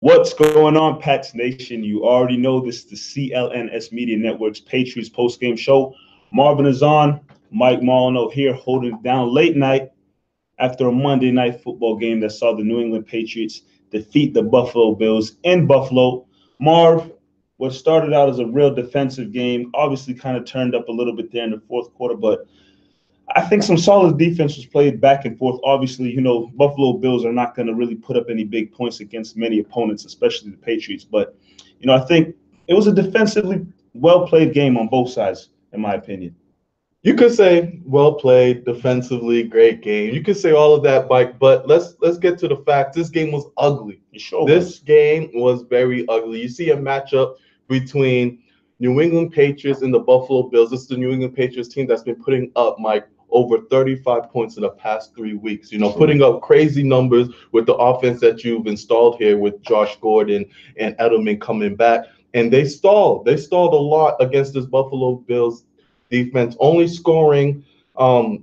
What's going on, Pats Nation? You already know this is the CLNS Media Network's Patriots postgame show. Marvin is on. Mike Molyneux here holding it down late night after a Monday night football game that saw the New England Patriots defeat the Buffalo Bills in Buffalo. Marv, what started out as a real defensive game, obviously kind of turned up a little bit there in the fourth quarter, but I think some solid defense was played back and forth. Obviously, Buffalo Bills are not going to really put up any big points against many opponents, especially the Patriots. But, I think it was a defensively well-played game on both sides, in my opinion. You could say well played, defensively, great game. You could say all of that, Mike, but let's get to the facts. This game was ugly. This game was very ugly. You see a matchup between New England Patriots and the Buffalo Bills. This is the New England Patriots team that's been putting up, Mike, over 35 points in the past 3 weeks. Putting up crazy numbers with the offense that you've installed here with Josh Gordon and Edelman coming back. And they stalled. They stalled a lot against this Buffalo Bills defense, only scoring 12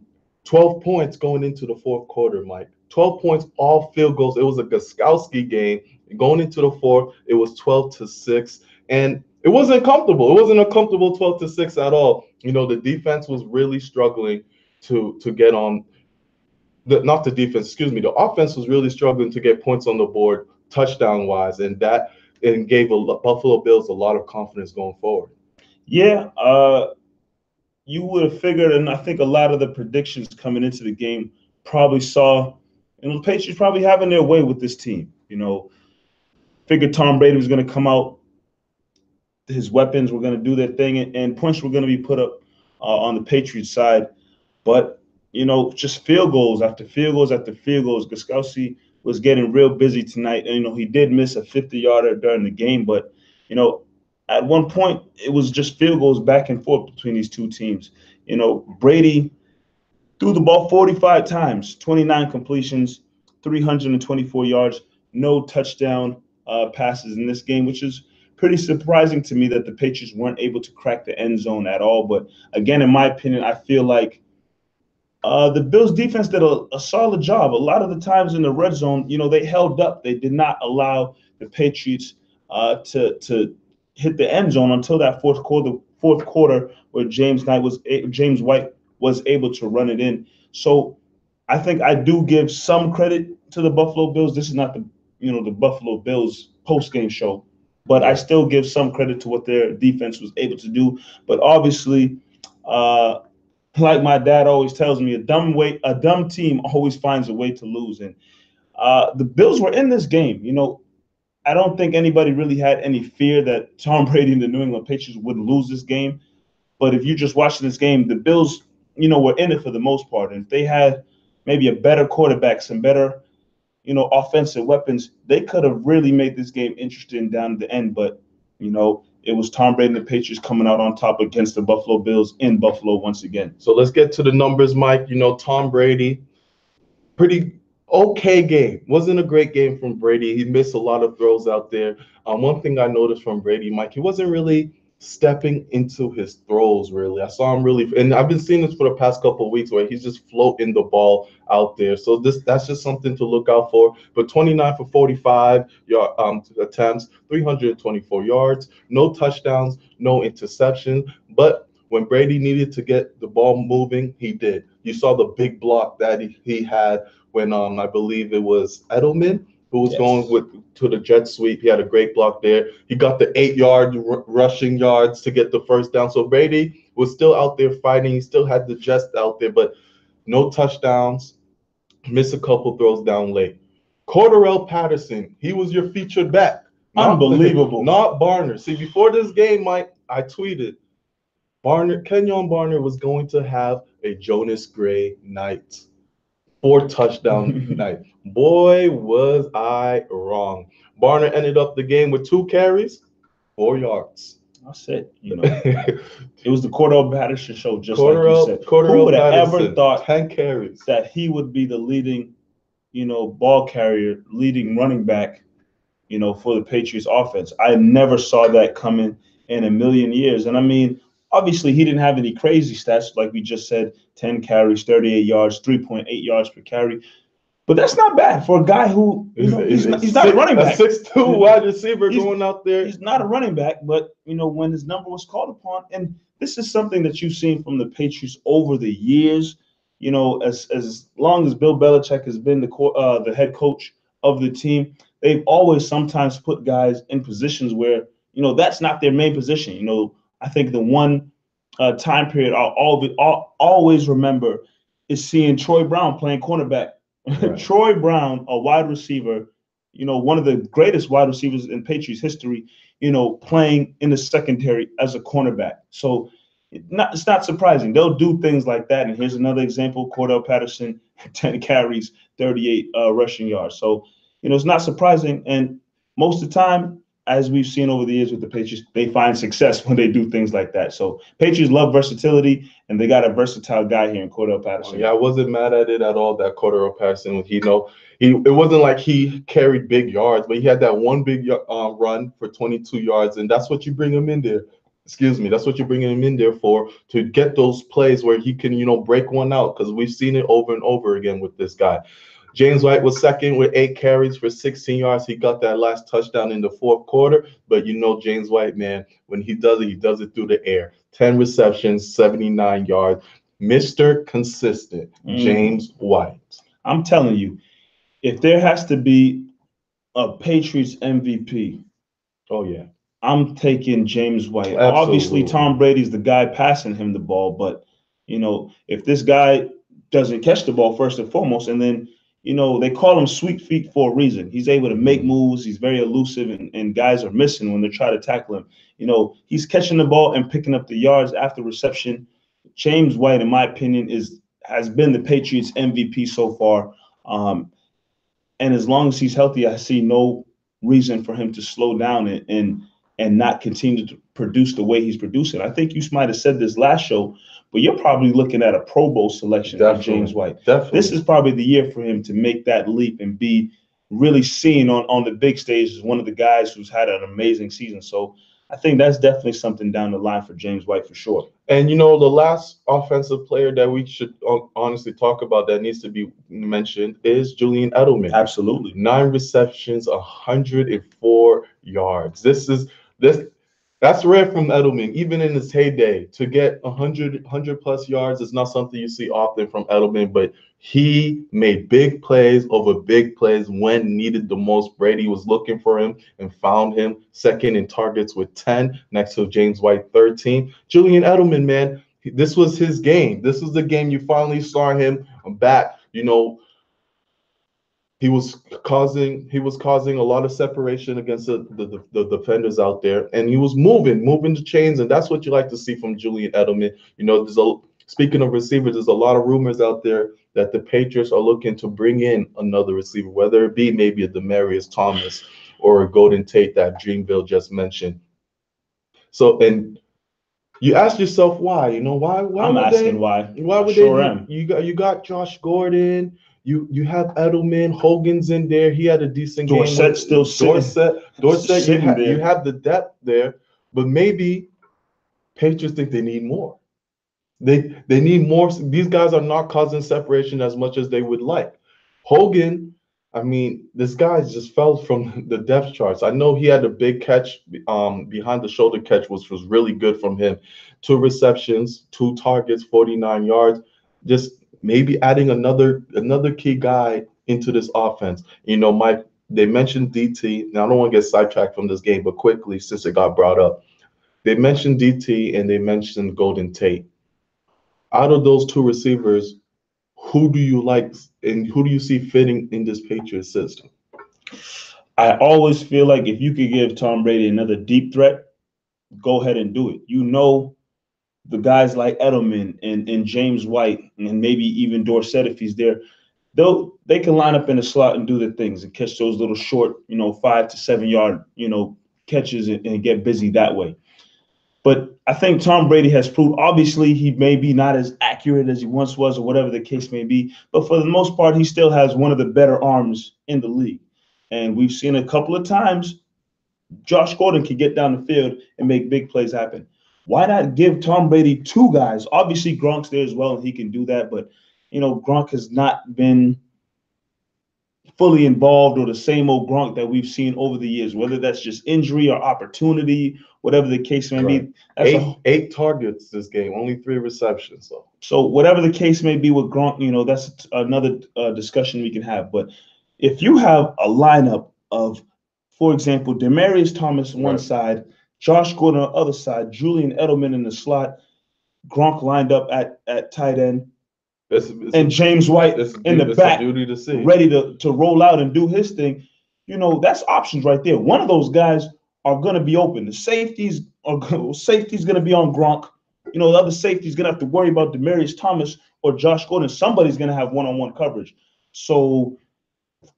points going into the fourth quarter, Mike. 12 points, all field goals. It was a Gostkowski game. Going into the fourth, it was 12-6. And it wasn't comfortable. It wasn't a comfortable 12-6 at all. The defense was really struggling to get on the offense was really struggling to get points on the board touchdown wise, and that gave Buffalo Bills a lot of confidence going forward. Yeah, you would have figured, and I think a lot of the predictions coming into the game probably saw, the Patriots probably having their way with this team. Figured Tom Brady was going to come out, his weapons were going to do their thing, and points were going to be put up on the Patriots side. But, just field goals after field goals after field goals. Gostkowski was getting real busy tonight. And, he did miss a 50-yarder during the game. But, at one point, it was just field goals back and forth between these two teams. Brady threw the ball 45 times, 29 completions, 324 yards, no touchdown passes in this game, which is pretty surprising to me that the Patriots weren't able to crack the end zone at all. But again, in my opinion, I feel like the Bills defense did a solid job. A lot of the times in the red zone, they held up. They did not allow the Patriots to hit the end zone until that fourth quarter where James White was able to run it in. So I think I do give some credit to the Buffalo Bills. This is not the Buffalo Bills post-game show, but I still give some credit to what their defense was able to do. But obviously, like my dad always tells me, a dumb team always finds a way to lose. And the Bills were in this game. I don't think anybody really had any fear that Tom Brady and the New England Patriots would lose this game. But if you just watch this game, the Bills, were in it for the most part. And if they had maybe a better quarterback, some better, offensive weapons, they could have really made this game interesting down to the end. But, it was Tom Brady and the Patriots coming out on top against the Buffalo Bills in Buffalo once again. So let's get to the numbers, Mike. Tom Brady, pretty okay game. Wasn't a great game from Brady. He missed a lot of throws out there. One thing I noticed from Brady, Mike, he wasn't really stepping into his throws, really. I saw him really, and I've been seeing this for the past couple of weeks where he's just floating the ball out there. So that's just something to look out for. But 29 for 45 attempts, 324 yards, no touchdowns, no interceptions. But when Brady needed to get the ball moving, he did. You saw the big block that he had when I believe it was Edelman who was going to the jet sweep. He had a great block there. He got the 8-yard rushing yards to get the first down. So Brady was still out there fighting. He still had the Jets out there, but no touchdowns. Missed a couple throws down late. Cordarrelle Patterson, he was your featured back. Unbelievable. Not Barner. See, before this game, Mike, I tweeted, Kenyon Barner was going to have a Jonas Gray night. 4-touchdown night. Boy, was I wrong. Barner ended up the game with 2 carries, 4 yards. That's it. It was the Cordarrelle Patterson show, just like you said. Who would have ever thought 10 carries that he would be the leading, ball carrier, leading running back, for the Patriots offense? I never saw that coming in a million years. And I mean, obviously, he didn't have any crazy stats, like we just said, 10 carries, 38 yards, 3.8 yards per carry. But that's not bad for a guy who, he's not a running back. A 6'2" wide receiver going out there. He's not a running back, but, when his number was called upon, and this is something that you've seen from the Patriots over the years, as long as Bill Belichick has been the head coach of the team, they've always sometimes put guys in positions where, that's not their main position. I think the one time period I'll always remember is seeing Troy Brown playing cornerback. Right. Troy Brown, a wide receiver, one of the greatest wide receivers in Patriots history, playing in the secondary as a cornerback. So it's not surprising. They'll do things like that. And here's another example: Cordell Patterson, 10 carries, 38 rushing yards. So, it's not surprising. And most of the time, as we've seen over the years with the Patriots, they find success when they do things like that. So Patriots love versatility, and they got a versatile guy here in Cordell Patterson. Yeah, I wasn't mad at it at all that Cordell Patterson. It wasn't like he carried big yards, but he had that one big run for 22 yards, and that's what you bring him in there. That's what you're bringing him in there for, to get those plays where he can, break one out, because we've seen it over and over again with this guy. James White was second with 8 carries for 16 yards. He got that last touchdown in the fourth quarter. But James White, man, when he does it through the air. 10 receptions, 79 yards. Mr. Consistent, James White. I'm telling you, if there has to be a Patriots MVP, oh yeah, I'm taking James White. Absolutely. Obviously, Tom Brady's the guy passing him the ball, but if this guy doesn't catch the ball first and foremost, and then they call him sweet feet for a reason. He's able to make moves. He's very elusive, and guys are missing when they try to tackle him. He's catching the ball and picking up the yards after reception. James White, in my opinion, has been the Patriots MVP so far. And as long as he's healthy, I see no reason for him to slow down and not continue to produce the way he's producing. I think you might have said this last show, but you're probably looking at a Pro Bowl selection for James White. Definitely. This is probably the year for him to make that leap and be really seen on the big stage as one of the guys who's had an amazing season. So I think that's definitely something down the line for James White for sure. And the last offensive player that we should honestly talk about that needs to be mentioned is Julian Edelman. Absolutely. 9 receptions, 104 yards. That's rare from Edelman, even in his heyday. To get 100 plus yards is not something you see often from Edelman, but he made big plays over big plays when needed the most. Brady was looking for him and found him second in targets with 10, next to James White, 13. Julian Edelman, man, this was his game. This was the game you finally saw him back. He was causing a lot of separation against the defenders out there, and he was moving the chains, and that's what you like to see from Julian Edelman. Speaking of receivers, there's a lot of rumors out there that the Patriots are looking to bring in another receiver, whether it be maybe a Demaryius Thomas or a Golden Tate that Dreamville just mentioned. So, and you ask yourself why? Why? I'm asking why. Why would they? You got Josh Gordon. You have Edelman, Hogan's in there. He had a decent game. Dorsett still sitting. Dorsett. You have the depth there, but maybe Patriots think they need more. They need more. These guys are not causing separation as much as they would like. Hogan, I mean, this guy just fell from the depth charts. I know he had a big catch, behind the shoulder catch, which was really good from him. 2 receptions, 2 targets, 49 yards. Just maybe adding another key guy into this offense. Mike, they mentioned DT. Now, I don't want to get sidetracked from this game, but quickly, since it got brought up, they mentioned DT and they mentioned Golden Tate. Out of those 2 receivers, who do you like and who do you see fitting in this Patriots system? I always feel like if you could give Tom Brady another deep threat, go ahead and do it. The guys like Edelman and James White and maybe even Dorsett, if he's there, they can line up in the slot and do their things and catch those little short, 5 to 7 yard, catches and get busy that way. But I think Tom Brady has proved, obviously, he may be not as accurate as he once was or whatever the case may be, but for the most part, he still has one of the better arms in the league. And we've seen a couple of times Josh Gordon can get down the field and make big plays happen. Why not give Tom Brady 2 guys? Obviously, Gronk's there as well, and he can do that. But, Gronk has not been fully involved or the same old Gronk that we've seen over the years, whether that's just injury or opportunity, whatever the case may be. That's eight targets this game, only 3 receptions. So whatever the case may be with Gronk, that's another discussion we can have. But if you have a lineup of, for example, Demaryius Thomas on one side, Josh Gordon on the other side, Julian Edelman in the slot, Gronk lined up at tight end, and James White in the back, ready to roll out and do his thing, that's options right there. One of those guys are going to be open. The safety's going to be on Gronk. The other safety's going to have to worry about Demaryius Thomas or Josh Gordon. Somebody's going to have one-on-one coverage. So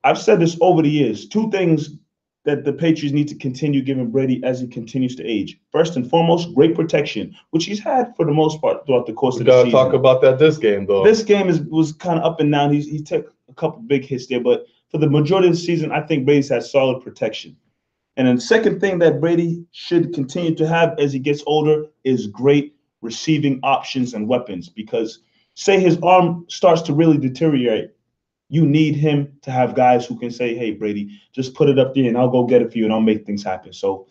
I've said this over the years. 2 things that the Patriots need to continue giving Brady as he continues to age. First and foremost, great protection, which he's had for the most part throughout the course of the season. We got to talk about that this game, though. This game was kind of up and down. He took a couple big hits there, but for the majority of the season, I think Brady's had solid protection. And then the second thing that Brady should continue to have as he gets older is great receiving options and weapons, because say his arm starts to really deteriorate, you need him to have guys who can say, hey, Brady, just put it up there and I'll go get it for you and I'll make things happen. So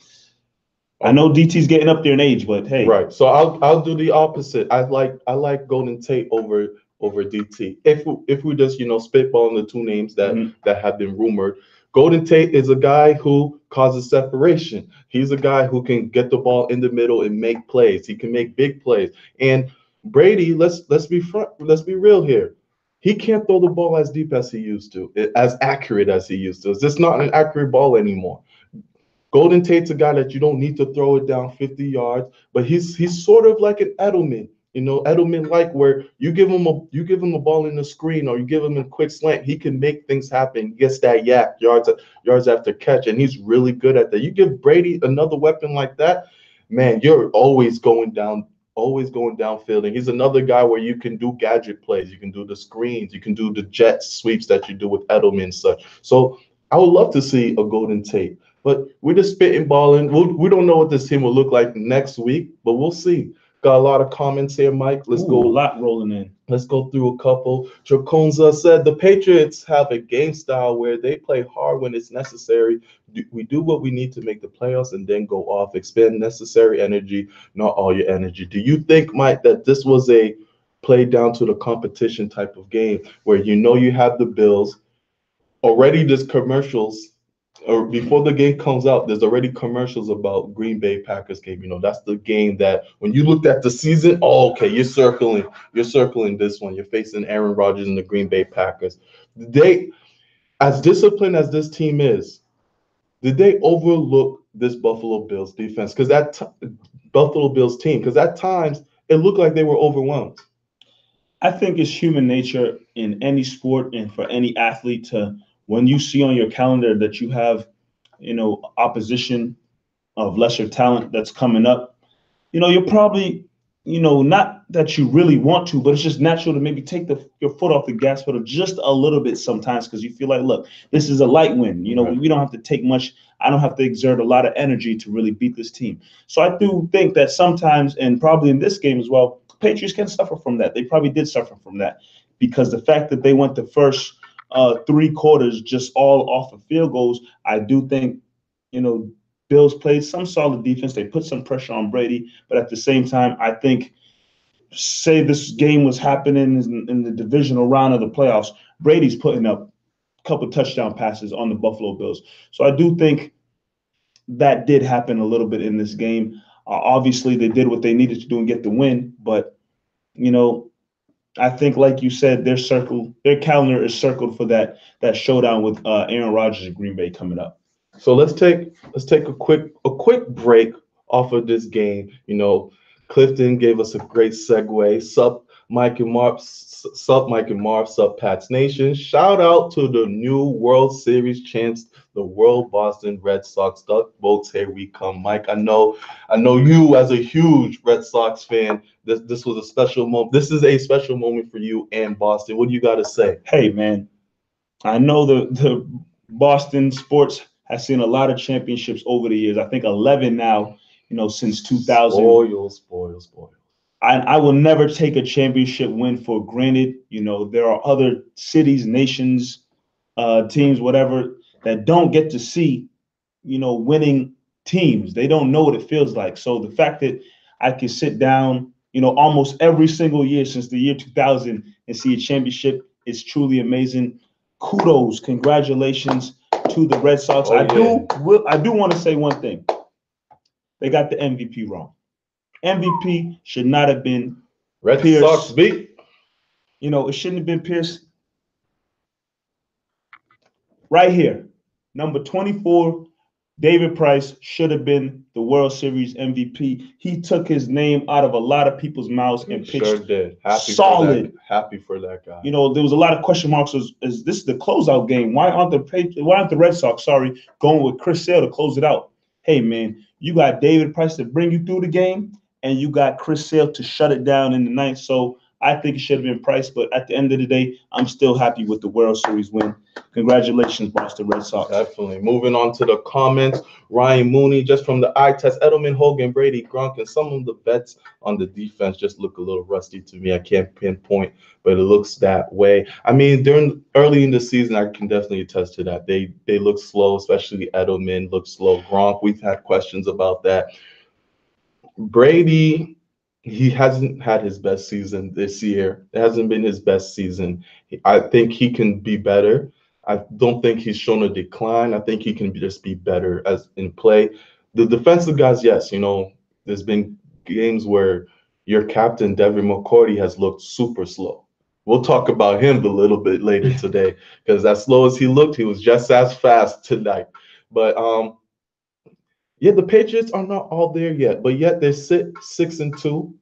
I know DT's getting up there in age, but hey. Right. So I'll do the opposite. I like Golden Tate over DT. If we just, spitballing the 2 names that have been rumored. Golden Tate is a guy who causes separation. He's a guy who can get the ball in the middle and make plays. He can make big plays. And Brady, let's be real here. He can't throw the ball as deep as he used to, as accurate as he used to. It's just not an accurate ball anymore. Golden Tate's a guy that you don't need to throw it down 50 yards, but he's sort of like an Edelman. Edelman where you give him a ball in the screen or you give him a quick slant, he can make things happen. He gets that yak yards after catch, and he's really good at that. You give Brady another weapon like that, man, you're always going downfield. And he's another guy where you can do gadget plays, you can do the screens, you can do the jet sweeps that you do with Edelman and such. So I would love to see a Golden Tate, but we're just spitting balling. We don't know what this team will look like next week, but we'll see. Got a lot of comments here, Mike. Let's go. A lot rolling in. Let's go through a couple. Jaconza said the Patriots have a game style where they play hard when it's necessary. We do what we need to make the playoffs and then go off. Expend necessary energy, not all your energy. Do you think, Mike, that this was a play down to the competition type of game where you have the Bills already? There's commercials, or before the game comes out, there's already commercials about Green Bay Packers game. That's the game that when you looked at the season, okay, you're circling this one. You're facing Aaron Rodgers and the Green Bay Packers. They, as disciplined as this team is, did they overlook this Buffalo Bills defense? Because Buffalo Bills team, because at times it looked like they were overwhelmed. I think it's human nature in any sport and for any athlete to, when you see on your calendar that you have, opposition of lesser talent that's coming up, you're probably, not that you really want to, but it's just natural to maybe take your foot off the gas pedal just a little bit sometimes, because you feel like, look, this is a light win. Right. We don't have to take much. I don't have to exert a lot of energy to really beat this team. So I do think that sometimes, and probably in this game as well, Patriots can suffer from that. They probably did suffer from that, because the fact that they went the first 3 quarters just all off of field goals, I do think, Bills played some solid defense. They put some pressure on Brady, but at the same time, I think, say this game was happening in the divisional round of the playoffs, Brady's putting up a couple touchdown passes on the Buffalo Bills. So I do think that did happen a little bit in this game. Obviously, they did what they needed to do and get the win, but I think, like you said, their calendar is circled for that showdown with Aaron Rodgers and Green Bay coming up. So let's take a quick break off of this game. Clifton gave us a great segue. Sup, Mike and Marv. Sup, Pats Nation. Shout out to the new World Series champs, the World Boston Red Sox. Duck votes, here we come. Mike, I know you as a huge Red Sox fan. This was a special moment. This is a special moment for you and Boston. What do you got to say? Hey, man, I know the Boston sports has seen a lot of championships over the years. I think 11 now, since 2000. Spoil. I will never take a championship win for granted. There are other cities, nations, teams, whatever, that don't get to see, winning teams. They don't know what it feels like. So the fact that I can sit down, almost every single year since the year 2000 and see a championship is truly amazing. Kudos, congratulations to the Red Sox. I do want to say one thing. They got the MVP wrong. MVP should not have been Red Pierce. Sox beat. It shouldn't have been Pierce. Right here, number 24, David Price should have been the World Series MVP. He took his name out of a lot of people's mouths and pitched sure did. Solid. Happy for that guy. There was a lot of question marks. Is this the closeout game? Why aren't the Red Sox, going with Chris Sale to close it out? Hey, man, you got David Price to bring you through the game, and you got Chris Sale to shut it down in the ninth. So I think it should have been Price, but at the end of the day, I'm still happy with the World Series win. Congratulations, Boston Red Sox. Definitely. Moving on to the comments. Ryan Mooney, just from the eye test, Edelman, Hogan, Brady, Gronk, and some of the bets on the defense just look a little rusty to me. I can't pinpoint, but it looks that way. I mean, early in the season, I can definitely attest to that. They look slow, especially Edelman looked slow. Gronk, we've had questions about that. Brady, he hasn't had his best season this year. It hasn't been his best season. I think he can be better. I don't think he's shown a decline. I think he can just be better as in play. The defensive guys, yes, there's been games where your captain, Devin McCourty, has looked super slow. We'll talk about him a little bit later today because as slow as he looked, he was just as fast tonight. But yeah, the Patriots are not all there yet, but yet they sit 6-2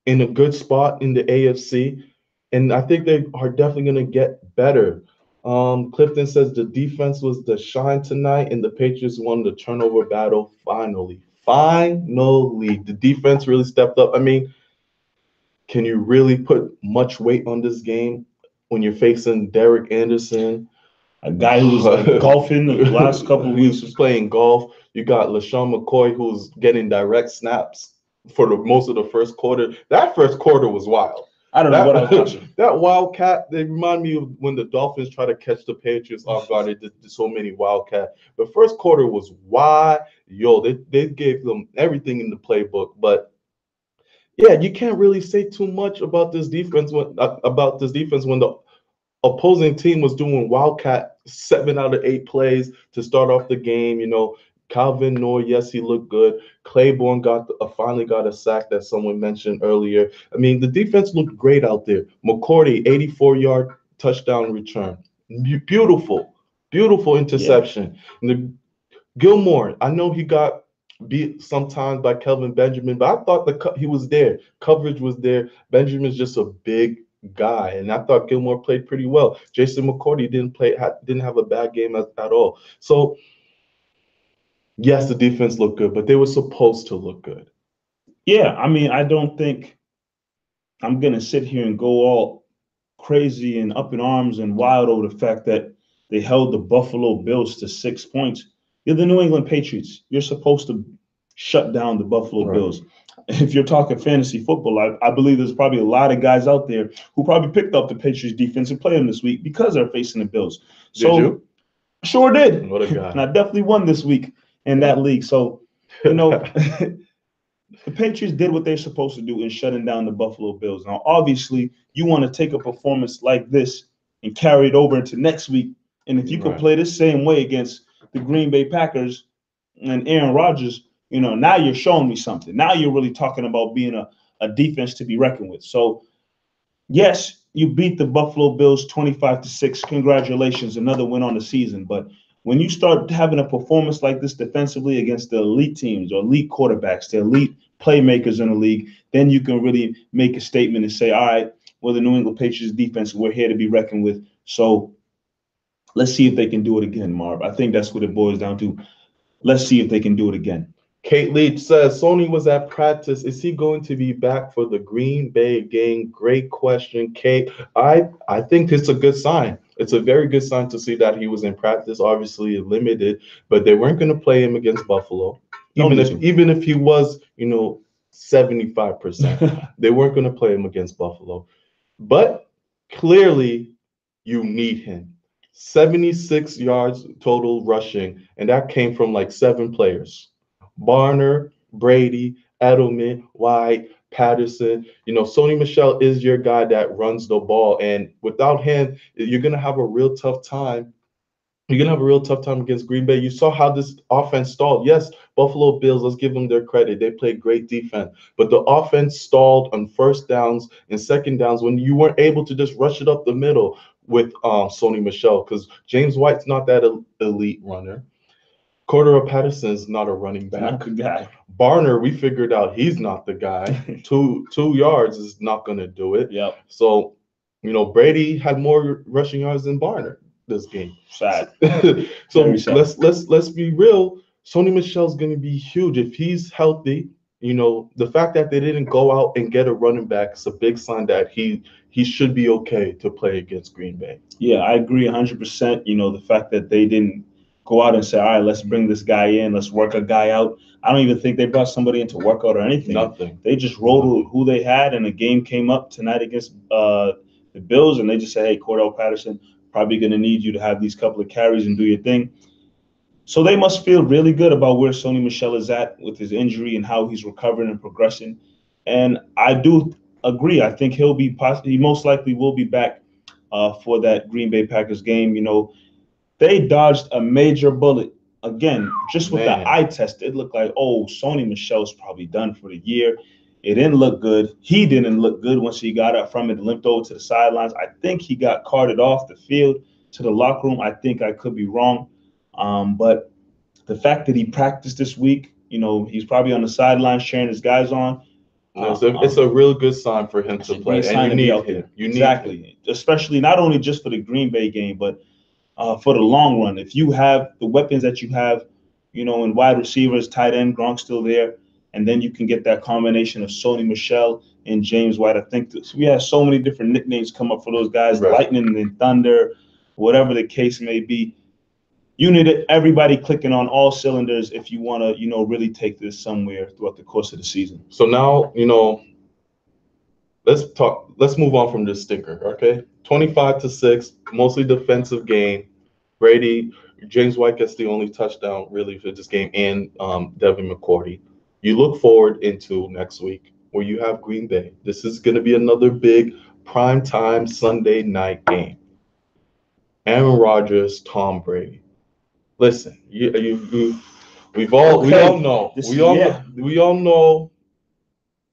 in a good spot in the AFC, and I think they are definitely going to get better. Clifton says the defense was the shine tonight, and the Patriots won the turnover battle finally. Finally, the defense really stepped up. I mean, can you really put much weight on this game when you're facing Derek Anderson? A guy who was like golfing the last couple of weeks. He was playing golf. You got LaShawn McCoy, who's getting direct snaps for most of the first quarter. That first quarter was wild. I don't know what I was watching. That Wildcat, they remind me of when the Dolphins try to catch the Patriots off guard. They did so many Wildcat. The first quarter was wild. They gave them everything in the playbook. But yeah, you can't really say too much about this defense when the opposing team was doing Wildcat 7 out of 8 plays to start off the game. Calvin Noor, yes, he looked good. Claiborne finally got a sack that someone mentioned earlier. I mean, the defense looked great out there. McCourty, 84-yard touchdown return. Beautiful interception. Yeah. Gilmore, I know he got beat sometimes by Kelvin Benjamin, but I thought he was there. Coverage was there. Benjamin's just a big guy, and I thought Gilmore played pretty well. Jason McCourty didn't have a bad game at all. So yes, the defense looked good, but they were supposed to look good. Yeah, I mean, I don't think I'm going to sit here and go all crazy and up in arms and wild over the fact that they held the Buffalo Bills to 6 points. You're the New England Patriots. You're supposed to shut down the Buffalo Bills. If you're talking fantasy football, I believe there's probably a lot of guys out there who probably picked up the Patriots defense and played them this week because they're facing the Bills. Did you? Sure did. What a guy. And I definitely won this week in that league. So, the Patriots did what they're supposed to do in shutting down the Buffalo Bills. Now, obviously, you want to take a performance like this and carry it over into next week. And if you could play the same way against the Green Bay Packers and Aaron Rodgers, now you're showing me something. Now you're really talking about being a defense to be reckoned with. So, yes, you beat the Buffalo Bills 25-6. Congratulations, another win on the season. But when you start having a performance like this defensively against the elite teams or elite quarterbacks, the elite playmakers in the league, then you can really make a statement and say, all right, well, the New England Patriots defense, we're here to be reckoned with. So let's see if they can do it again, Marv. I think that's what it boils down to. Let's see if they can do it again. Kate Leach says, Sony was at practice. Is he going to be back for the Green Bay game? Great question, Kate. I think it's a good sign. It's a very good sign to see that he was in practice, obviously limited, but they weren't going to play him against Buffalo. Even if he was, 75%, they weren't going to play him against Buffalo. But clearly, you need him. 76 yards total rushing, and that came from like 7 players. Barner, Brady, Edelman, White, Patterson. Sony Michel is your guy that runs the ball, and without him, you're gonna have a real tough time. You're gonna have a real tough time against Green Bay. You saw how this offense stalled. Yes, Buffalo Bills, let's give them their credit. They played great defense, but the offense stalled on first downs and second downs when you weren't able to just rush it up the middle with Sony Michel, because James White's not that elite runner. Cordero Patterson's not a running back. Not the guy. Barner, we figured out he's not the guy. two yards is not going to do it. Yep. So, Brady had more rushing yards than Barner this game. Sad. So let's be real. Sony Michel's going to be huge if he's healthy. The fact that they didn't go out and get a running back is a big sign that he should be okay to play against Green Bay. Yeah, I agree 100%. The fact that they didn't go out and say, all right, let's bring this guy in, let's work a guy out. I don't even think they brought somebody in to work out or anything. Nothing. They just rolled with who they had, and the game came up tonight against the Bills, and they just said, hey, Cordell Patterson, probably going to need you to have these couple of carries and do your thing. So they must feel really good about where Sony Michel is at with his injury and how he's recovering and progressing. And I do agree. I think he most likely will be back for that Green Bay Packers game. They dodged a major bullet. Again, just with the eye test, it looked like, Sony Michel's probably done for the year. It didn't look good. He didn't look good once he got up from it, limped over to the sidelines. I think he got carted off the field to the locker room. I think I could be wrong. But the fact that he practiced this week, he's probably on the sidelines cheering his guys on. It's a real good sign for him to play, and you need him. Exactly, especially not only just for the Green Bay game, but for the long run. If you have the weapons that you have, in wide receivers, tight end, Gronk's still there, and then you can get that combination of Sony Michel and James White. I think we have so many different nicknames come up for those guys, right. Lightning and Thunder, whatever the case may be. You need everybody clicking on all cylinders if you want to, really take this somewhere throughout the course of the season. So now, let's move on from this stinker, okay? 25-6, mostly defensive game. James White gets the only touchdown really for this game, and Devin McCourty. You look forward into next week where you have Green Bay. This is going to be another big primetime Sunday night game. Aaron Rodgers, Tom Brady. Listen, we all know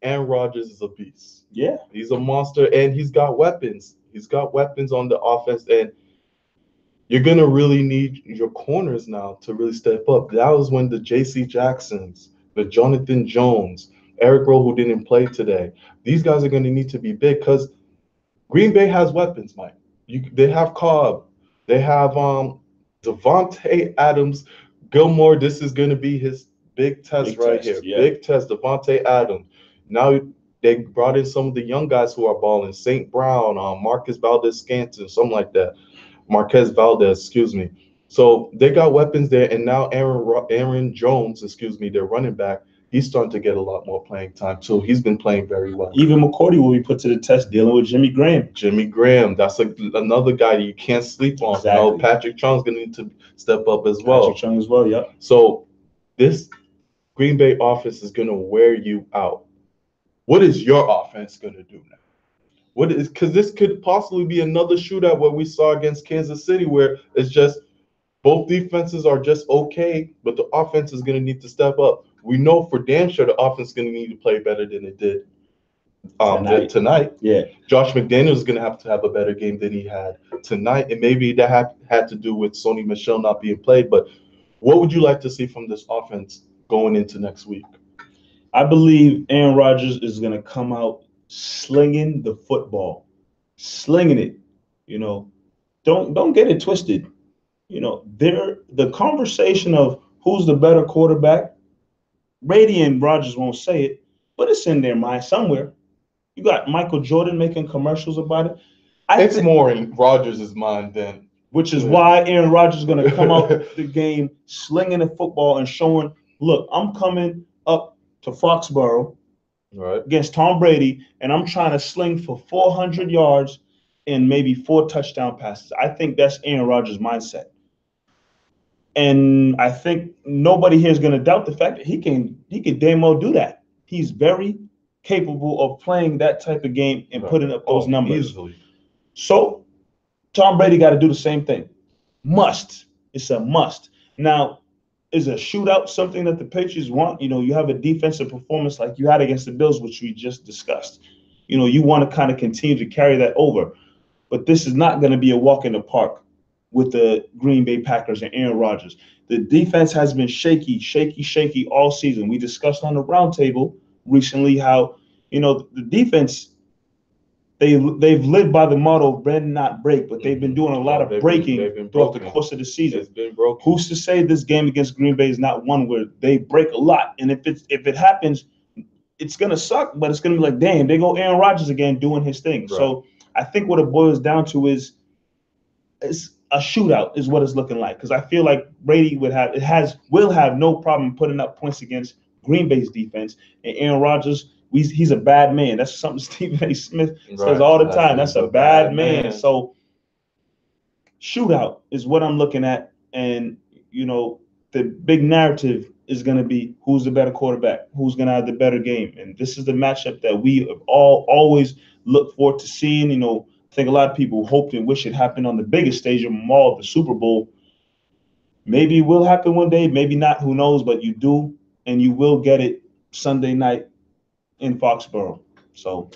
Aaron Rodgers is a beast. Yeah, he's a monster, and he's got weapons. He's got weapons on the offense, and you're gonna really need your corners now to really step up. That was when the J.C. Jacksons, the Jonathan Jones, Eric Rowe, who didn't play today. These guys are gonna need to be big because Green Bay has weapons, Mike. They have Cobb. They have Devontae Adams. Gilmore, this is going to be his big test here. Yeah. Big test, Devontae Adams. Now they brought in some of the young guys who are balling. St. Brown, Marquez Valdez-Scantling, something like that. Marquez Valdez, excuse me. So they got weapons there, and now Aaron Jones, their running back, he's starting to get a lot more playing time too. He's been playing very well. Even McCourty will be put to the test dealing with Jimmy Graham. That's another guy that you can't sleep on. Exactly. Patrick Chung's going to need to step up as well. Patrick Chung as well, yeah. So this Green Bay offense is going to wear you out. What is your offense going to do now? Because this could possibly be another shootout where we saw against Kansas City, where it's just both defenses are just okay, but the offense is going to need to step up. We know for damn sure the offense is going to need to play better than it did tonight. Yeah. Josh McDaniels is going to have a better game than he had tonight, and maybe that had to do with Sony Michel not being played. But what would you like to see from this offense going into next week? I believe Aaron Rodgers is going to come out slinging the football, slinging it. Don't get it twisted. The conversation of who's the better quarterback, Brady and Rodgers won't say it, but it's in their mind somewhere. You got Michael Jordan making commercials about it. It's more in Rodgers' mind than. Which is why Aaron Rodgers is going to come out the game slinging the football and showing, look, I'm coming up to Foxborough against Tom Brady, and I'm trying to sling for 400 yards and maybe 4 touchdown passes. I think that's Aaron Rodgers' mindset. And I think nobody here is going to doubt the fact that he can damn well do that. He's very capable of playing that type of game and putting up those numbers. Easily. So Tom Brady got to do the same thing. Must. It's a must. Now, is a shootout something that the Patriots want? You have a defensive performance like you had against the Bills, which we just discussed. You want to kind of continue to carry that over. But this is not going to be a walk in the park with the Green Bay Packers and Aaron Rodgers. The defense has been shaky all season. We discussed on the roundtable recently how, the defense, they've lived by the motto bend not break, but they've been doing a lot of breaking throughout the course of the season. It's been broken. Who's to say this game against Green Bay is not one where they break a lot? And if it happens, it's gonna suck, but it's gonna be like, damn, they go Aaron Rodgers again doing his thing. Right. So I think what it boils down to is a shootout is what it's looking like, because I feel like Brady will have no problem putting up points against Green Bay's defense, and Aaron Rodgers, he's a bad man. That's something Stephen A. Smith says all the time. That's a bad man. So shootout is what I'm looking at, and the big narrative is going to be who's the better quarterback, who's going to have the better game, and this is the matchup that we have always looked forward to seeing. I think a lot of people hoped and wish it happened on the biggest stage of them all, the Super Bowl. Maybe it will happen one day, maybe not, who knows, but you do, and you will get it Sunday night in Foxborough. So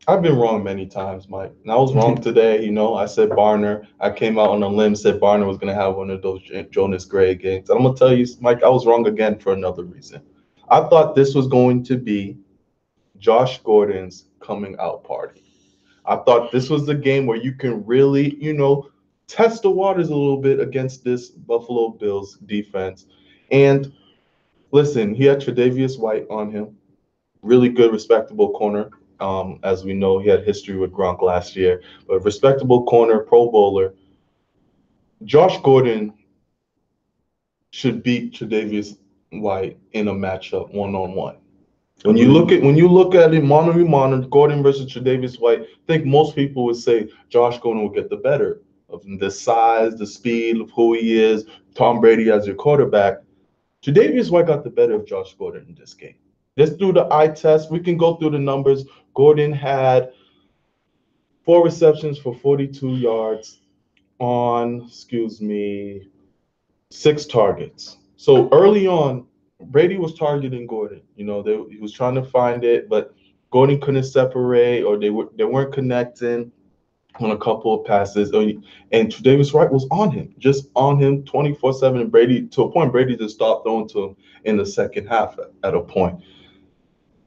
I've been wrong many times, Mike. And I was wrong today. I said Barner. I came out on a limb, said Barner was going to have one of those Jonas Gray games. And I'm going to tell you, Mike, I was wrong again for another reason. I thought this was going to be Josh Gordon's coming out party. I thought this was the game where you can really, test the waters a little bit against this Buffalo Bills defense. And listen, he had Tre'Davious White on him. Really good, respectable corner. As we know, he had history with Gronk last year. But respectable corner, Pro Bowler. Josh Gordon should beat Tre'Davious White in a matchup one-on-one. When you look at it, mano, Gordon versus Tre'Davious White, I think most people would say Josh Gordon will get the better of the size, the speed of who he is, Tom Brady as your quarterback. Tre'Davious White got the better of Josh Gordon in this game. Let's do the eye test. We can go through the numbers. Gordon had 4 receptions for 42 yards on, 6 targets. So early on, Brady was targeting Gordon. He was trying to find it, but Gordon couldn't separate, or they weren't connecting on a couple of passes. And Tre'Davious White was on him, just on him 24/7. And Brady, to a point, Brady just stopped throwing to him in the second half at a point.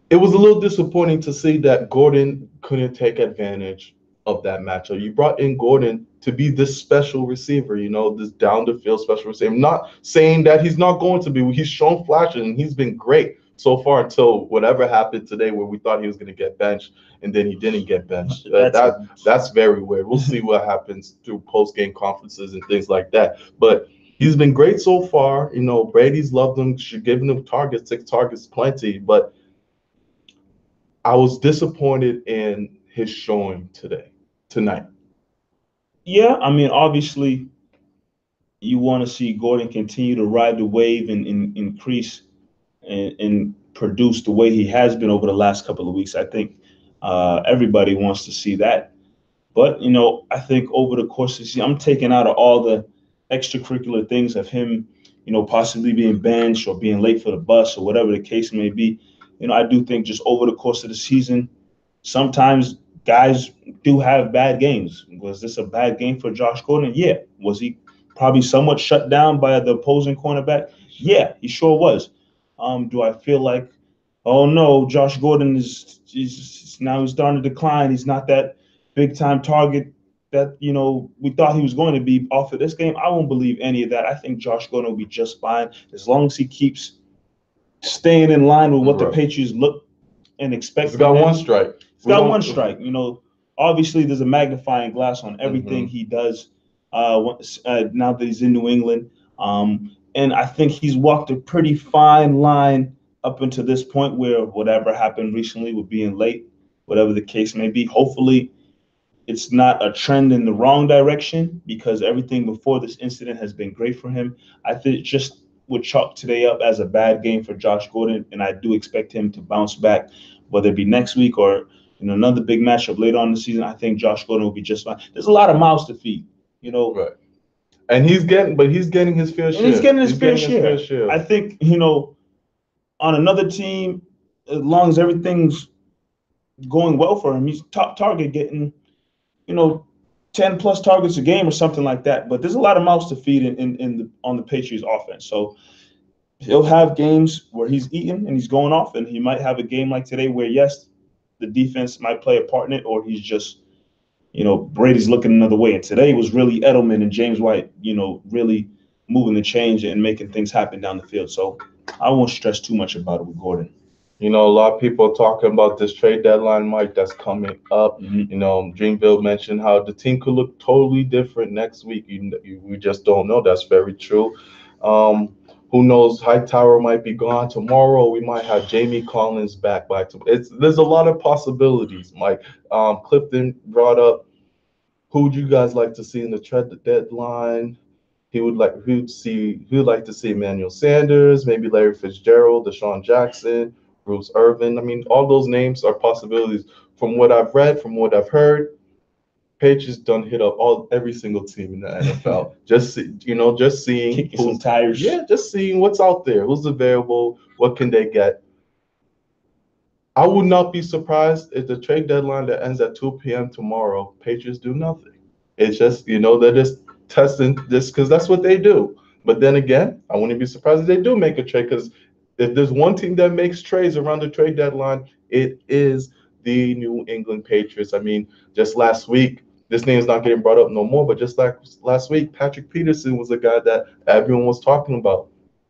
It was a little disappointing to see that Gordon couldn't take advantage of that matchup. You brought in Gordon to be this special receiver, this down the field special receiver. I'm not saying that he's not going to be. He's shown flashes, and he's been great so far until whatever happened today where we thought he was going to get benched, and then he didn't get benched. That's very weird. We'll see what happens through post-game conferences and things like that. But he's been great so far. Brady's loved him, giving him targets, 6 targets, plenty. But I was disappointed in his showing tonight. Yeah, I mean, obviously, you want to see Gordon continue to ride the wave and increase and produce the way he has been over the last couple of weeks. I think everybody wants to see that. But, I think over the course of the season, I'm taking out of all the extracurricular things of him, possibly being benched or being late for the bus or whatever the case may be. I do think just over the course of the season, sometimes guys do have bad games. Was this a bad game for Josh Gordon? Yeah. Was he probably somewhat shut down by the opposing cornerback? Yeah, he sure was. Do I feel like, oh no, Josh Gordon is now he's starting to decline. He's not that big time target that we thought he was going to be off of this game? I won't believe any of that. I think Josh Gordon will be just fine as long as he keeps staying in line with what the Patriots look and expect. He's got one strike. He's got one strike. Obviously there's a magnifying glass on everything he does now that he's in New England. And I think he's walked a pretty fine line up until this point where whatever happened recently with being late, whatever the case may be, hopefully it's not a trend in the wrong direction because everything before this incident has been great for him. I think just would chalk today up as a bad game for Josh Gordon, and I do expect him to bounce back, whether it be next week or in another big matchup later on in the season. I think Josh Gordon will be just fine. There's a lot of mouths to feed, Right. And he's getting his fair share. And he's getting his fair share. I think, on another team, as long as everything's going well for him, he's top target getting, 10 plus targets a game or something like that. But there's a lot of mouths to feed on the Patriots offense. So he'll have games where he's eating and he's going off, and he might have a game like today where, yes, the defense might play a part in it, or he's just, Brady's looking another way. And today was really Edelman and James White, really moving the change and making things happen down the field. So I won't stress too much about it with Gordon. A lot of people are talking about this trade deadline, Mike, that's coming up. Mm-hmm. Dreamville mentioned how the team could look totally different next week. We just don't know. That's very true. Who knows? Hightower might be gone tomorrow. We might have Jamie Collins back by tomorrow. There's a lot of possibilities, Mike. Clifton brought up, who would you guys like to see in the trade deadline? He would like to see Emmanuel Sanders, maybe Larry Fitzgerald, Deshaun Jackson, Bruce Irvin. I mean, all those names are possibilities. From what I've read, from what I've heard, Patriots done hit up every single team in the NFL. just seeing kicking some tires. Yeah, just seeing what's out there, who's available, what can they get. I would not be surprised if the trade deadline that ends at 2 p.m. tomorrow, Patriots do nothing. It's just, they're just testing this because that's what they do. But then again, I wouldn't be surprised if they do make a trade, because if there's one team that makes trades around the trade deadline, it is the New England Patriots. I mean, just last week, this name is not getting brought up no more, but just like last week, Patrick Peterson was a guy that everyone was talking about.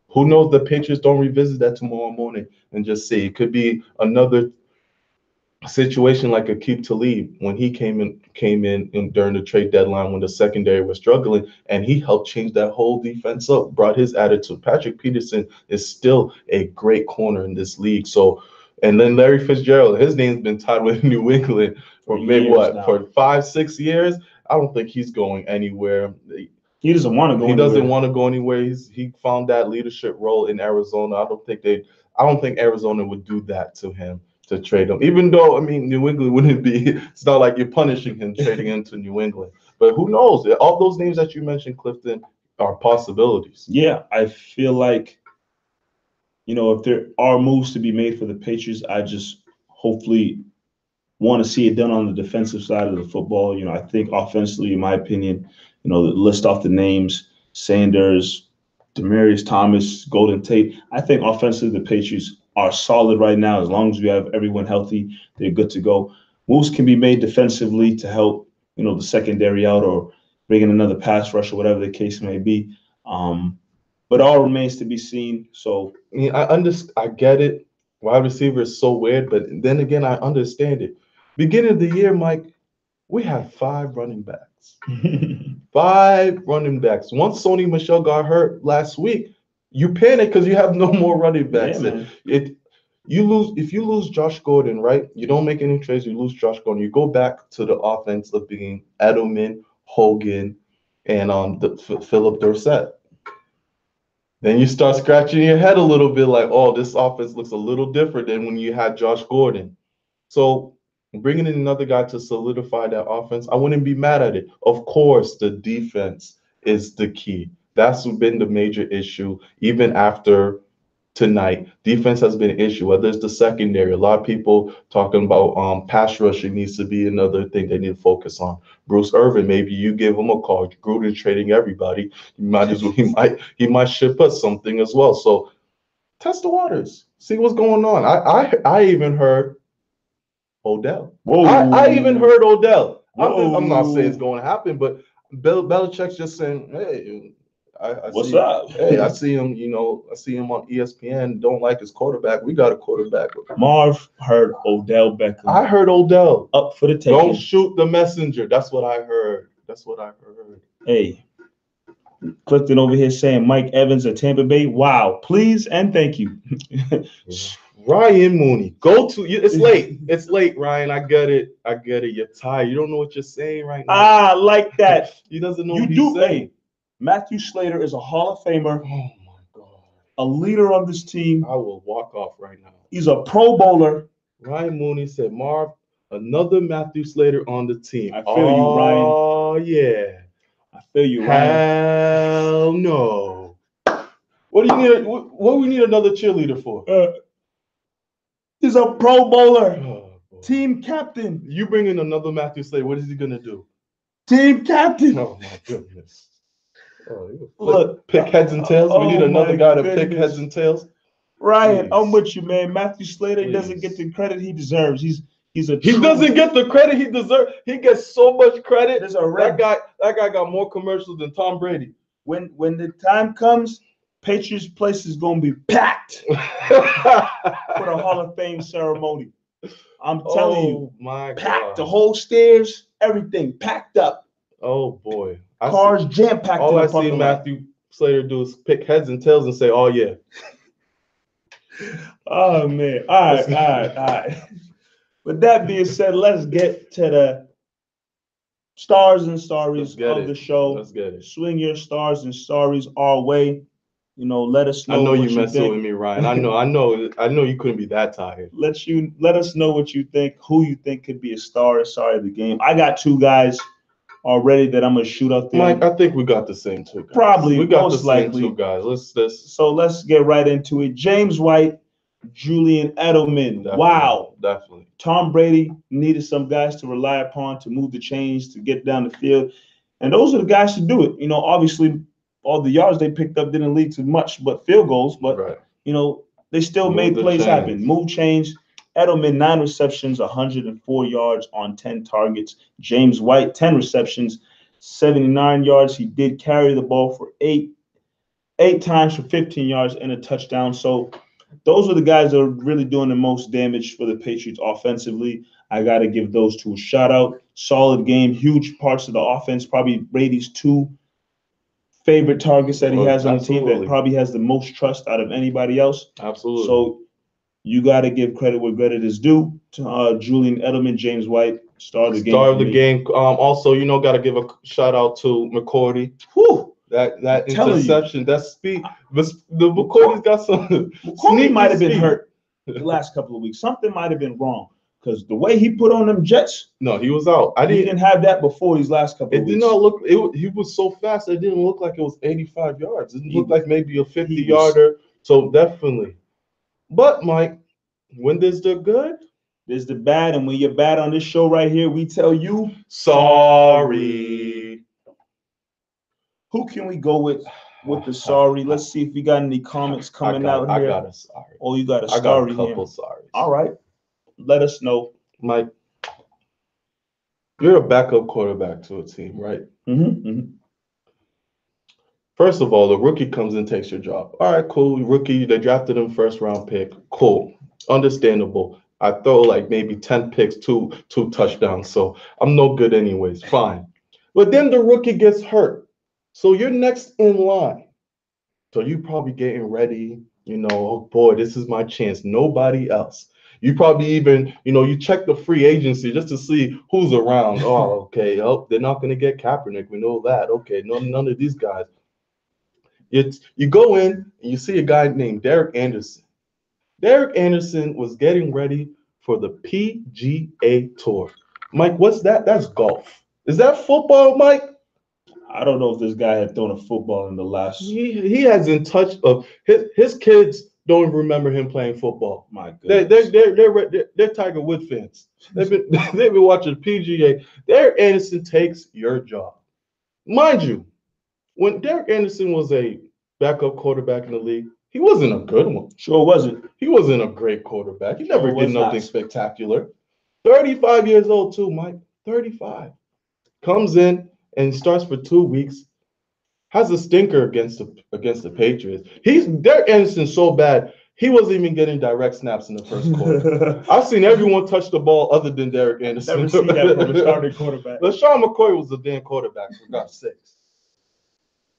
Who knows, the Patriots don't revisit that tomorrow morning and just see. It could be another situation like Aqib Talib when he came in during the trade deadline when the secondary was struggling, and he helped change that whole defense up, brought his attitude. Patrick Peterson is still a great corner in this league. So, and then Larry Fitzgerald, his name's been tied with New England for maybe for 5-6 years. I don't think he's going anywhere. He doesn't want to go. He doesn't want to go anywhere. He found that leadership role in Arizona. I don't think Arizona would do that to him, to trade him. Even though, I mean, New England wouldn't be. It's not like you're punishing him trading into New England. But who knows? All those names that you mentioned, Clifton, are possibilities. Yeah, I feel like, if there are moves to be made for the Patriots, I just hopefully want to see it done on the defensive side of the football. I think offensively, in my opinion, list off the names: Sanders, Demaryius Thomas, Golden Tate. I think offensively, the Patriots are solid right now. As long as we have everyone healthy, they're good to go. Moves can be made defensively to help, the secondary out, or bring in another pass rush, or whatever the case may be. But all remains to be seen. So I get it. Wide receiver is so weird, but then again, I understand it. Beginning of the year, Mike, we had 5 running backs. 5 running backs. Once Sony Michel got hurt last week, you panic because you have no more running backs. Yeah, if you lose Josh Gordon, right? You don't make any trades, you lose Josh Gordon. You go back to the offense of being Edelman, Hogan, and Philip Dorsett. Then you start scratching your head a little bit like, oh, this offense looks a little different than when you had Josh Gordon. So bringing in another guy to solidify that offense, I wouldn't be mad at it. Of course, the defense is the key. That's been the major issue. Even after tonight, defense has been an issue, whether it's the secondary. A lot of people talking about pass rushing needs to be another thing they need to focus on. Bruce Irvin, maybe you give him a call. Gruden trading everybody. He might ship us something as well. So test the waters. See what's going on. I even heard Odell. Whoa. I even heard Odell. I'm not saying it's Whoa. going to happen, but Belichick's just saying, hey, What's up? Hey, I see him. I see him on ESPN. Don't like his quarterback. We got a quarterback. Marv heard Odell Beckham. I heard Odell up for the taking. Don't shoot the messenger. That's what I heard. Hey, Clifton over here saying Mike Evans at Tampa Bay. Wow, please and thank you. Ryan Mooney, go to you. It's late. It's late, Ryan. I get it. I get it. You're tired. You don't know what you're saying right now. I like that. He doesn't know You what he's do. saying. Hey, Matthew Slater is a Hall of Famer. Oh my God. A leader on this team. I will walk off right now. He's a Pro Bowler. Ryan Mooney said, Marv, another Matthew Slater on the team. I feel you, Ryan. Oh yeah. I feel you, Ryan. Hell no. What do you need? What we need another cheerleader for? He's a Pro Bowler. Oh, team captain. You bring in another Matthew Slater. What is he gonna do? Team captain. Oh my goodness. Oh, look, pick heads and tails. We need another guy to pick heads and tails. Ryan, I'm with you, man. Matthew Slater doesn't get the credit he deserves. He doesn't get the credit he deserves. He gets so much credit. That guy got more commercials than Tom Brady. When the time comes, Patriots place is gonna be packed for the Hall of Fame ceremony. I'm telling you, my packed. God. The whole stairs, everything packed up. Oh boy, cars jam packed. All I see Matthew Slater do is pick heads and tails and say, "Oh yeah." Oh man! All right. With that being said, let's get to the stars and stories of the show. Let's get it. Swing your stars and stories our way. You know, let us know. I know you messing with me, Ryan. I know you couldn't be that tired. Let us know what you think. Who you think could be a star or star of the game? I got two guys already that I'm gonna shoot out there. Mike, I think we got the same two guys. Probably, we got most the likely. same two guys. So let's get right into it. James White, Julian Edelman. Definitely, wow, definitely. Tom Brady needed some guys to rely upon to move the chains, to get down the field, and those are the guys to do it. You know, obviously, all the yards they picked up didn't lead to much but field goals, but you know, they still made plays happen. Move chains. Edelman, 9 receptions, 104 yards on 10 targets. James White, 10 receptions, 79 yards. He did carry the ball for eight times for 15 yards and a touchdown. So those are the guys that are really doing the most damage for the Patriots offensively. I got to give those two a shout out. Solid game, huge parts of the offense. Probably Brady's 2 favorite targets that he has on the team, that probably has the most trust out of anybody else. Absolutely. So you got to give credit where credit is due to Julian Edelman, James White, star of the game. Star of the game. Also, you know, got to give a shout out to McCourty. Whew. That interception, that speed. The McCourty's got some. McCourty might have been hurt the last couple of weeks. Something might have been wrong, because the way he put on them Jets. No, he was out. He didn't have that before these last couple of weeks. It did not look. He was so fast. It didn't look like it was 85 yards. It looked like maybe a 50-yarder. So definitely. But Mike, when there's the good, there's the bad, and when you're bad on this show right here, we tell you sorry. Who can we go with the sorry? Let's see if we got any comments coming out here. I got a sorry. Oh, you got a sorry here. I got a couple sorries. All right. Let us know. Mike, you're a backup quarterback to a team, right? First of all, the rookie comes and takes your job. All right, cool. Rookie, they drafted him first-round pick. Cool. Understandable. I throw like maybe 10 picks, two touchdowns, so I'm no good anyways. Fine. But then the rookie gets hurt. So you're next in line. So you probably getting ready, you know, oh boy, this is my chance. Nobody else. You probably even, you know, you check the free agency just to see who's around. Oh, okay. Oh, they're not going to get Kaepernick. We know that. Okay, none of these guys. You go in and you see a guy named Derek Anderson. Derek Anderson was getting ready for the PGA Tour. Mike, what's that? That's golf. Is that football, Mike? I don't know if this guy had thrown a football in the last. He hasn't touched his kids don't remember him playing football. My goodness. They're Tiger Woods fans. They've been watching PGA. Derek Anderson takes your job, mind you. When Derek Anderson was a backup quarterback in the league, he wasn't a good one. Sure wasn't. He wasn't a great quarterback. He never did nothing spectacular. 35 years old too, Mike. 35. Comes in and starts for 2 weeks. Has a stinker against the Patriots. Derek Anderson so bad, he wasn't even getting direct snaps in the first quarter. I've seen everyone touch the ball other than Derek Anderson. Never seen that from a starting quarterback. LaShawn McCoy was a damn quarterback, for God's sakes.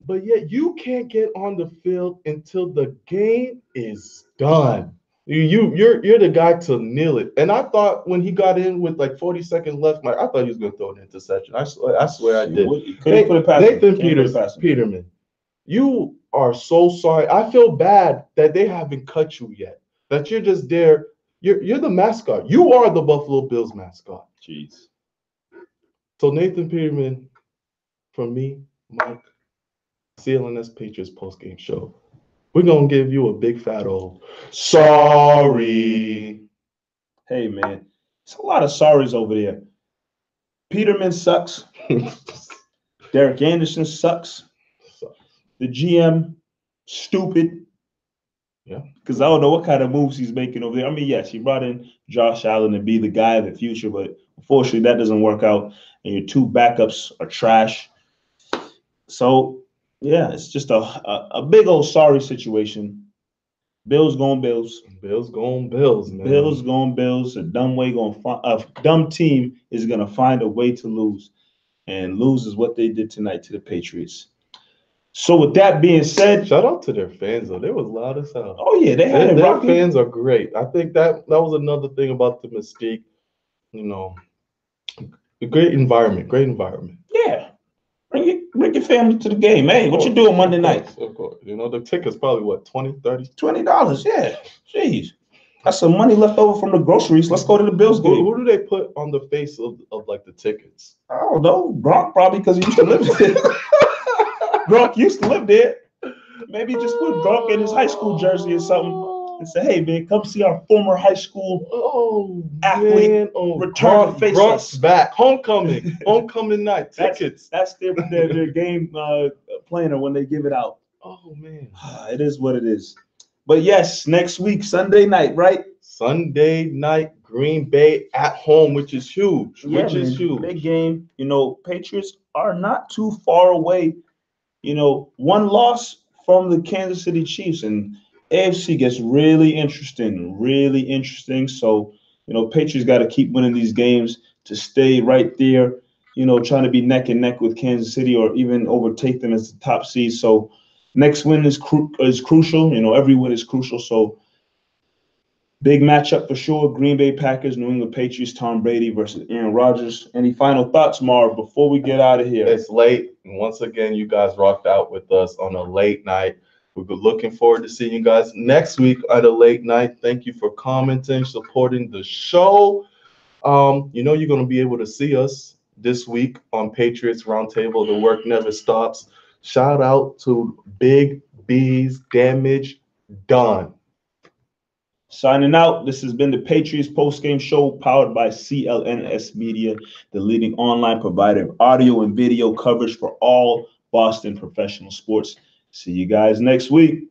But yet you can't get on the field until the game is done. You're the guy to kneel it. And I thought when he got in with like 40 seconds left, I thought he was gonna throw an interception. I swear I did. Couldn't put it past Nathan Peterman, you are so sorry. I feel bad that they haven't cut you yet. That you're just there. You're the mascot. You are the Buffalo Bills mascot. Jeez. So Nathan Peterman, from me, Mike, CLNS Patriots postgame show. We're going to give you a big fat old sorry. Hey, man. It's a lot of sorries over there. Peterman sucks. Derek Anderson sucks. The GM, stupid. Yeah. Because I don't know what kind of moves he's making over there. I mean, yes, he brought in Josh Allen to be the guy of the future, but unfortunately that doesn't work out. And your two backups are trash. So, yeah, it's just a big old sorry situation. Bills going Bills. Bills going Bills, man. Bills going Bills. A dumb team is gonna find a way to lose, and lose is what they did tonight to the Patriots. So with that being said, shout out to their fans though. They was loud as hell. Oh yeah, their fans are great. I think that was another thing about the Mystique. You know, a great environment. Yeah. Bring your family to the game. Hey, what you doing Monday night? Of course. You know, the ticket's probably what, $20, $30? $20, yeah. Jeez. That's some money left over from the groceries. Let's go to the Bills game. Who do they put on the face of like the tickets? I don't know. Gronk probably, because he used to live there. Gronk used to live there. Maybe just put Gronk in his high school jersey or something and say, hey, man, come see our former high school athlete return to face us. Back. Homecoming night. Tickets. That's their game planner when they give it out. Oh, man. It is what it is. But yes, next week, Sunday night, right? Sunday night, Green Bay at home, which is huge. Huge. Big game. You know, Patriots are not too far away. You know, one loss from the Kansas City Chiefs, and AFC gets really interesting. So, you know, Patriots got to keep winning these games to stay right there, you know, trying to be neck and neck with Kansas City or even overtake them as the top seed. So next win is crucial. You know, every win is crucial. So big matchup for sure. Green Bay Packers, New England Patriots, Tom Brady versus Aaron Rodgers. Any final thoughts, Marv, before we get out of here? It's late. And once again, you guys rocked out with us on a late night. We're looking forward to seeing you guys next week at a late night. Thank you for commenting, supporting the show. You know you're going to be able to see us this week on Patriots Roundtable. The work never stops. Shout out to Big B's Damage Done. Signing out, this has been the Patriots Postgame Show powered by CLNS Media, the leading online provider of audio and video coverage for all Boston professional sports. See you guys next week.